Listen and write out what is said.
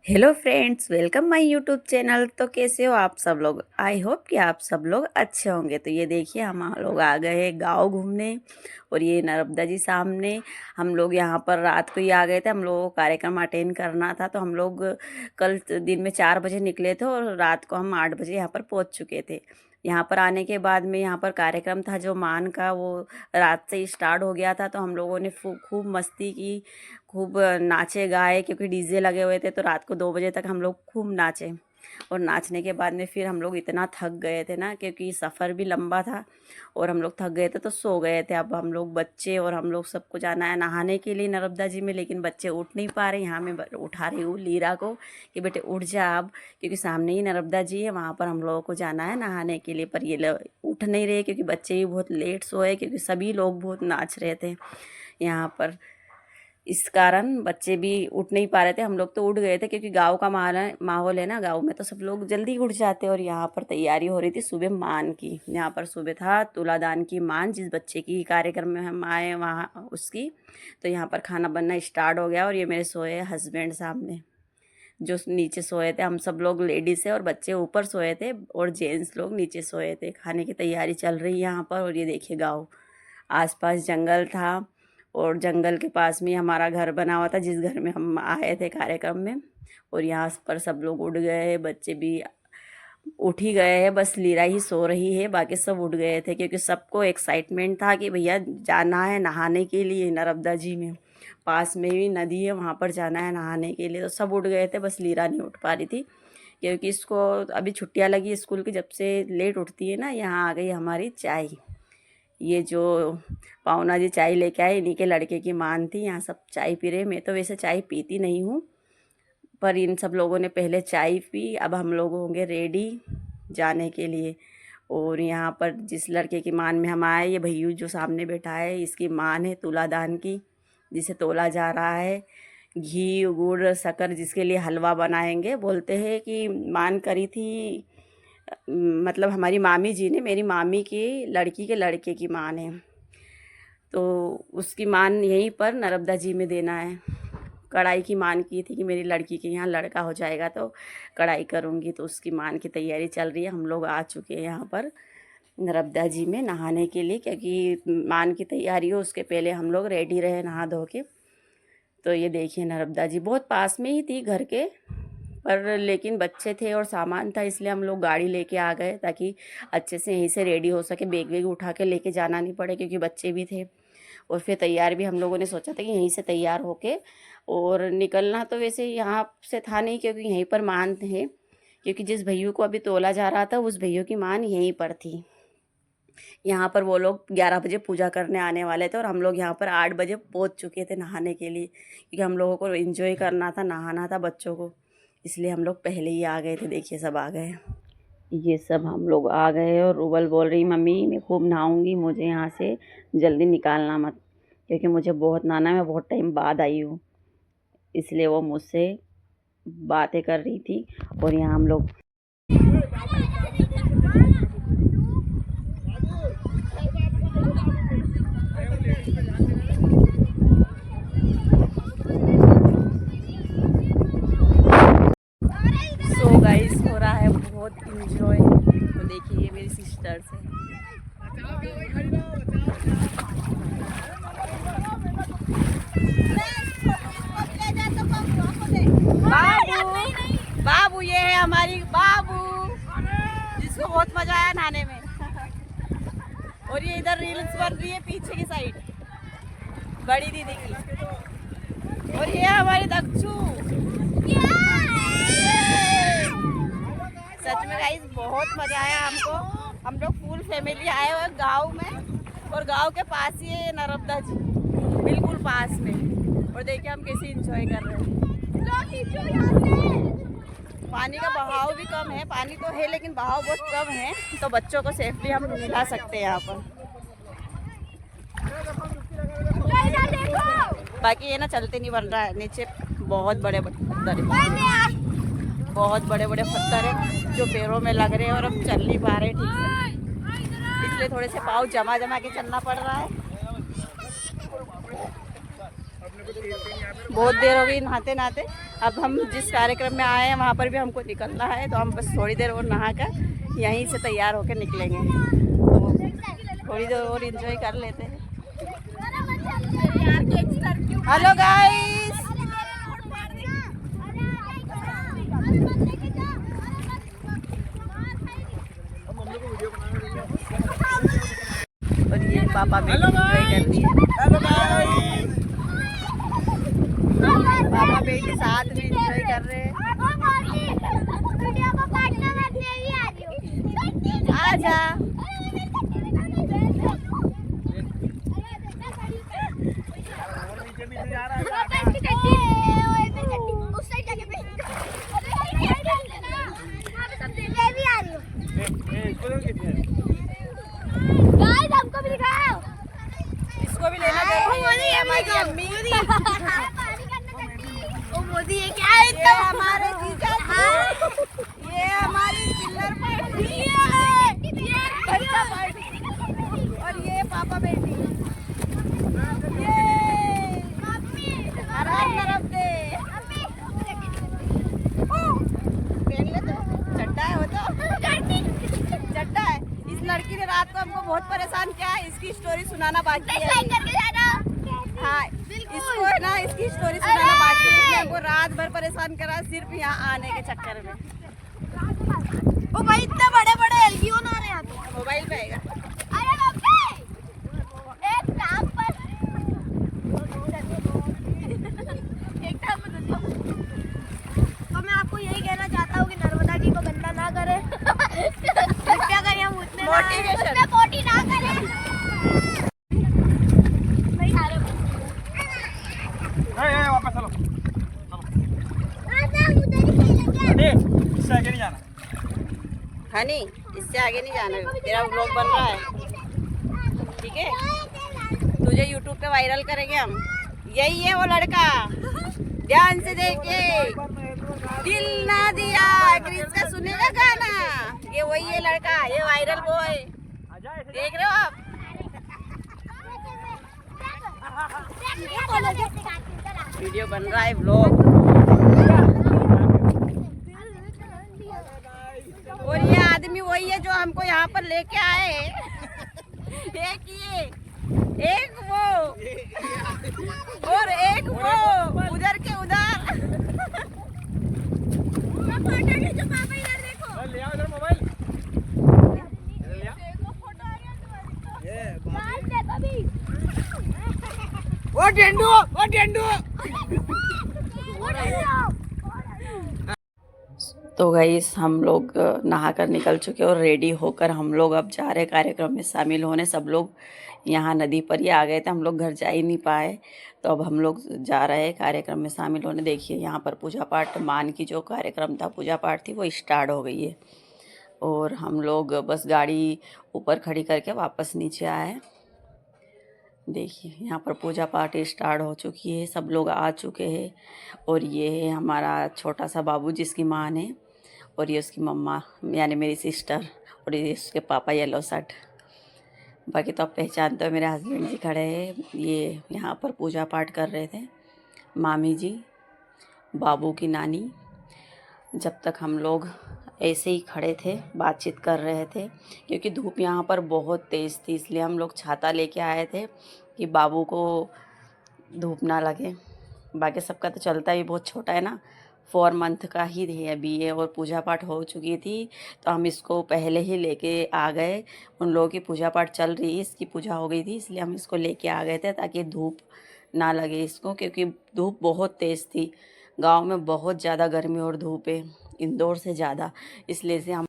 Hello friends, welcome my YouTube channel. तो कैसे हो आप सब लोग? आई होप कि आप सब लोग अच्छे होंगे। तो ये देखिए, हम लोग आ गए हैं गाँव घूमने। और ये नर्मदा जी सामने। हम लोग यहाँ पर रात को ही आ गए थे। हम लोगों को कार्यक्रम अटेंड करना था, तो हम लोग कल दिन में 4 बजे निकले थे और रात को हम 8 बजे यहाँ पर पहुँच चुके थे। यहाँ पर आने के बाद में यहाँ पर कार्यक्रम था जो मान का, वो रात से ही स्टार्ट हो गया था। तो हम लोगों ने खूब मस्ती की, खूब नाचे गाए, क्योंकि डीजे लगे हुए थे। तो रात को 2 बजे तक हम लोग खूब नाचे। और नाचने के बाद में फिर हम लोग इतना थक गए थे ना, क्योंकि सफ़र भी लंबा था और हम लोग थक गए थे, तो सो गए थे। अब हम लोग बच्चे और हम लोग सबको जाना है नहाने के लिए नर्मदा जी में, लेकिन बच्चे उठ नहीं पा रहे। यहाँ मैं उठा रही हूँ लीरा को कि बेटे उठ जा अब, क्योंकि सामने ही नर्मदा जी है, वहाँ पर हम लोगों को जाना है नहाने के लिए। पर ये लोग उठ नहीं रहे, क्योंकि बच्चे भी बहुत लेट सोए, क्योंकि सभी लोग बहुत नाच रहे थे यहाँ पर। इस कारण बच्चे भी उठ नहीं पा रहे थे। हम लोग तो उठ गए थे, क्योंकि गांव का माहौल है ना, गांव में तो सब लोग जल्दी उठ जाते हैं। और यहाँ पर तैयारी हो रही थी सुबह मान की। यहाँ पर सुबह था तुलादान की मान, जिस बच्चे की कार्यक्रम में हम आए वहाँ उसकी। तो यहाँ पर खाना बनना स्टार्ट हो गया। और ये मेरे सोए हस्बैंड सामने, जो नीचे सोए थे। हम सब लोग लेडीज़ है और बच्चे ऊपर सोए थे और जेंट्स लोग नीचे सोए थे। खाने की तैयारी चल रही है यहाँ पर। और ये देखिए गाँव, आसपास जंगल था और जंगल के पास में हमारा घर बना हुआ था, जिस घर में हम आए थे कार्यक्रम में। और यहाँ पर सब लोग उठ गए हैं, बच्चे भी उठ ही गए हैं, बस लीरा ही सो रही है, बाकी सब उठ गए थे, क्योंकि सबको एक्साइटमेंट था कि भैया जाना है नहाने के लिए नर्मदा जी में। पास में ही नदी है, वहाँ पर जाना है नहाने के लिए। तो सब उठ गए थे, बस लीरा नहीं उठ पा रही थी, क्योंकि इसको अभी छुट्टियाँ लगी स्कूल की, जब से लेट उठती है ना। यहाँ आ गई हमारी चाय। ये जो पाहुना जी चाय लेके आए, इन्हीं के लड़के की मान थी। यहाँ सब चाय पी रहे। मैं तो वैसे चाय पीती नहीं हूँ, पर इन सब लोगों ने पहले चाय पी। अब हम लोग होंगे रेडी जाने के लिए। और यहाँ पर जिस लड़के की मान में हम आए, ये भैयू जो सामने बैठा है, इसकी मान है तुलादान की, जिसे तोला जा रहा है। घी गुड़ शक्कर जिसके लिए हलवा बनाएंगे। बोलते हैं कि मान करी थी, मतलब हमारी मामी जी ने, मेरी मामी की लड़की के लड़के की मान है, तो उसकी मान यहीं पर नर्मदा जी में देना है। कढ़ाई की मान की थी कि मेरी लड़की के यहाँ लड़का हो जाएगा तो कढ़ाई करूँगी, तो उसकी मान की तैयारी चल रही है। हम लोग आ चुके हैं यहाँ पर नर्मदा जी में नहाने के लिए, क्योंकि मान की तैयारी हो उसके पहले हम लोग रेडी रहे नहा धो के। तो ये देखिए नर्मदा जी बहुत पास में ही थी घर के, पर लेकिन बच्चे थे और सामान था, इसलिए हम लोग गाड़ी लेके आ गए, ताकि अच्छे से यहीं से रेडी हो सके, बैग वैग उठा के लेके जाना नहीं पड़े, क्योंकि बच्चे भी थे। और फिर तैयार भी हम लोगों ने सोचा था कि यहीं से तैयार होके और निकलना तो वैसे यहाँ से था नहीं, क्योंकि यहीं पर मान है, क्योंकि जिस भैया को अभी तोला जा रहा था उस भैया की मान यहीं पर थी। यहाँ पर वो लोग 11 बजे पूजा करने आने वाले थे और हम लोग यहाँ पर 8 बजे पहुँच चुके थे नहाने के लिए, क्योंकि हम लोगों को एंजॉय करना था, नहाना था बच्चों को, इसलिए हम लोग पहले ही आ गए थे। देखिए सब आ गए, ये सब हम लोग आ गए। और रूबल बोल रही मम्मी मैं खूब नहाऊंगी, मुझे यहाँ से जल्दी निकालना मत, क्योंकि मुझे बहुत नहाना है, मैं बहुत टाइम बाद आई हूँ, इसलिए वो मुझसे बातें कर रही थी। और यहाँ हम लोग सो गाइस हो रहा है बहुत इंजॉय। तो देखिए ये मेरी सिस्टर्स है। बाबू बाबू, ये है हमारी बाबू, जिसको बहुत मजा आया नहाने में। और ये इधर रील्स बन रही है पीछे की साइड, बड़ी दीदी की। और ये हमारी दक्षू। सच में गाइस बहुत मजा आया हमको। हम लोग फुल फैमिली आए हुए गांव में, और गांव के पास ही है नर्मदा जी, बिल्कुल पास में। और देखिए हम कैसे एंजॉय कर रहे हैं। पानी का बहाव भी कम है, पानी तो है लेकिन बहाव बहुत कम है, तो बच्चों को सेफली हम मिला सकते हैं यहाँ पर। बाकी ये ना चलते नहीं बन रहा है, नीचे बहुत बड़े पत्थर है, बहुत बड़े बड़े पत्थर है जो पैरों में लग रहे हैं, और हम चल नहीं पा रहे ठीक से, इसलिए थोड़े से पाँव जमा जमा के चलना पड़ रहा है। बहुत देर हो गई नहाते नहाते। अब हम जिस कार्यक्रम में आए हैं वहाँ पर भी हमको निकलना है, तो हम बस थोड़ी देर और नहा कर यहीं से तैयार होकर निकलेंगे। तो थोड़ी देर और एंजॉय कर लेते हैं। हेलो गाइस, और ये पापा भी एंजॉय कर रही है। पापा बेटी साथ में एंजॉय कर रहे हैं। आजा। हमको भी दिखाओ, इसको भी लेना जरूरी है। हमारी अम्मी मोदी ये क्या है? ये हमारे जीजा जी, ये हमारी चिल्लर पार्टी है, बच्चा पार्टी, और ये पापा बेटी, ये हर तरफ दे। पहन ले तो चड्डा है, वो तो चड्डा है। इस लड़की ने रात को हमको बहुत परेशान किया है, इसकी स्टोरी सुनाना बाकी है। हाँ, इसको है ना, इसकी स्टोरी सुनाना बाकी है। इसने हमको रात भर परेशान करा सिर्फ यहाँ आने के चक्कर में। ओ भाई इतने बड़े बड़े एलईडी ना रहे हैं तो मोबाइल पे आएगा। अरे बाप रे, एक टाप पर तो मैं आपको यही कहना चाहता हूँ कि नर्मदा जी को गंदा ना करें। कृपया करें, हम उतने मोटिवेशन पोटी ना करें। वापस चलो, इससे आगे नहीं जाना। हनी, इससे आगे नहीं जाना, तेरा व्लॉग बन रहा है, ठीक है? तुझे यूट्यूब पे वायरल करेंगे हम। यही है वो लड़का, ध्यान से देखे, दिल ना दिया, क्रिस का सुनेगा गाना। ये वही है लड़का, ये वायरल बॉय, देख रहे हो आप? वीडियो बन रहा है, व्लॉग। और ये आदमी वही है जो हमको यहाँ पर लेके आए। एक ये, एक वो, और एक वो, उधर के उधर। ले आओ इधर मोबाइल, ले आओ। वो टेंडू। तो गाइस, हम लोग नहा कर निकल चुके और रेडी होकर हम लोग अब जा रहे कार्यक्रम में शामिल होने। सब लोग यहाँ नदी पर ही आ गए थे, हम लोग घर जा ही नहीं पाए, तो अब हम लोग जा रहे हैं कार्यक्रम में शामिल होने। देखिए यहाँ पर पूजा पाठ, मान की जो कार्यक्रम था, पूजा पाठ थी, वो स्टार्ट हो गई है। और हम लोग बस गाड़ी ऊपर खड़ी करके वापस नीचे आए। देखिए यहाँ पर पूजा पाठ स्टार्ट हो चुकी है, सब लोग आ चुके हैं। और ये है हमारा छोटा सा बाबू जिसकी माँ ने, और ये उसकी मम्मा यानी मेरी सिस्टर, और ये उसके पापा येलो शर्ट। बाकी तो आप पहचानते हो, मेरे हस्बैंड जी खड़े हैं। ये यहाँ पर पूजा पाठ कर रहे थे, मामी जी, बाबू की नानी। जब तक हम लोग ऐसे ही खड़े थे, बातचीत कर रहे थे, क्योंकि धूप यहाँ पर बहुत तेज़ थी, इसलिए हम लोग छाता लेके आए थे कि बाबू को धूप ना लगे। बाकी सबका तो चलता ही, बहुत छोटा है ना, 4 मंथ का ही है अभी ये। और पूजा पाठ हो चुकी थी, तो हम इसको पहले ही लेके आ गए। उन लोगों की पूजा पाठ चल रही, इसकी पूजा हो गई थी, इसलिए हम इसको लेके आ गए थे ताकि धूप ना लगे इसको, क्योंकि धूप बहुत तेज़ थी। गांव में बहुत ज़्यादा गर्मी और धूप है, इंदौर से ज़्यादा, इसलिए से हम